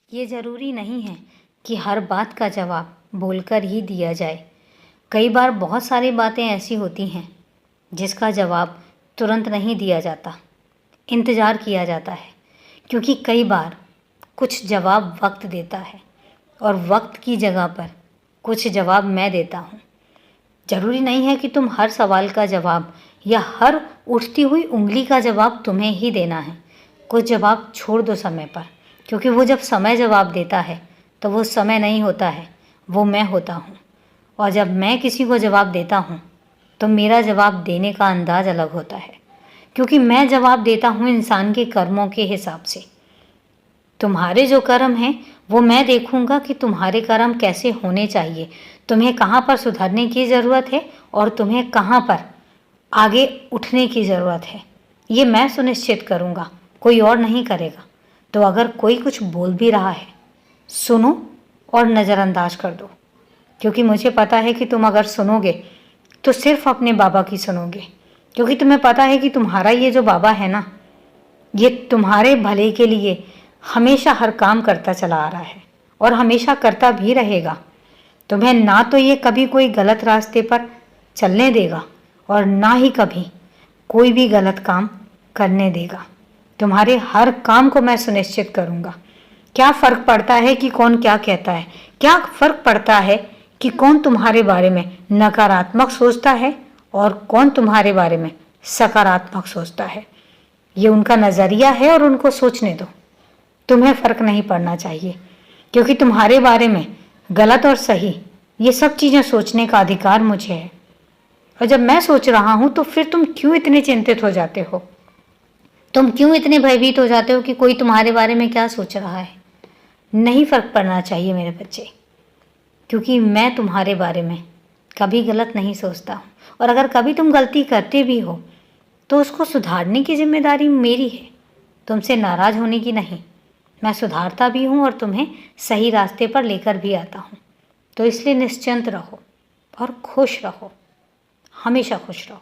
ये ज़रूरी नहीं है कि हर बात का जवाब बोलकर ही दिया जाए। कई बार बहुत सारी बातें ऐसी होती हैं जिसका जवाब तुरंत नहीं दिया जाता, इंतज़ार किया जाता है, क्योंकि कई बार कुछ जवाब वक्त देता है और वक्त की जगह पर कुछ जवाब मैं देता हूँ। ज़रूरी नहीं है कि तुम हर सवाल का जवाब या हर उठती हुई उंगली का जवाब तुम्हें ही देना है। कुछ जवाब छोड़ दो समय पर, क्योंकि वो जब समय जवाब देता है तो वो समय नहीं होता है, वो मैं होता हूँ। और जब मैं किसी को जवाब देता हूँ तो मेरा जवाब देने का अंदाज़ अलग होता है, क्योंकि मैं जवाब देता हूँ इंसान के कर्मों के हिसाब से। तुम्हारे जो कर्म हैं वो मैं देखूंगा कि तुम्हारे कर्म कैसे होने चाहिए, तुम्हें कहाँ पर सुधरने की ज़रूरत है और तुम्हें कहाँ पर आगे उठने की ज़रूरत है, ये मैं सुनिश्चित करूँगा, कोई और नहीं करेगा। तो अगर कोई कुछ बोल भी रहा है, सुनो और नज़रअंदाज कर दो, क्योंकि मुझे पता है कि तुम अगर सुनोगे तो सिर्फ अपने बाबा की सुनोगे, क्योंकि तुम्हें पता है कि तुम्हारा ये जो बाबा है ना, ये तुम्हारे भले के लिए हमेशा हर काम करता चला आ रहा है और हमेशा करता भी रहेगा। तुम्हें ना तो ये कभी कोई गलत रास्ते पर चलने देगा और ना ही कभी कोई भी गलत काम करने देगा। तुम्हारे हर काम को मैं सुनिश्चित करूँगा। क्या फ़र्क पड़ता है कि कौन क्या कहता है? क्या फ़र्क पड़ता है कि कौन तुम्हारे बारे में नकारात्मक सोचता है और कौन तुम्हारे बारे में सकारात्मक सोचता है? ये उनका नज़रिया है और उनको सोचने दो। तुम्हें फ़र्क नहीं पड़ना चाहिए, क्योंकि तुम्हारे बारे में गलत और सही ये सब चीज़ें सोचने का अधिकार मुझे है। और जब मैं सोच रहा हूँ तो फिर तुम क्यों इतने चिंतित हो जाते हो? तुम क्यों इतने भयभीत हो जाते हो कि कोई तुम्हारे बारे में क्या सोच रहा है? नहीं फ़र्क पड़ना चाहिए मेरे बच्चे, क्योंकि मैं तुम्हारे बारे में कभी गलत नहीं सोचता हूँ। और अगर कभी तुम गलती करते भी हो तो उसको सुधारने की जिम्मेदारी मेरी है, तुमसे नाराज़ होने की नहीं। मैं सुधारता भी हूँ और तुम्हें सही रास्ते पर लेकर भी आता हूँ। तो इसलिए निश्चिंत रहो और खुश रहो, हमेशा खुश रहो।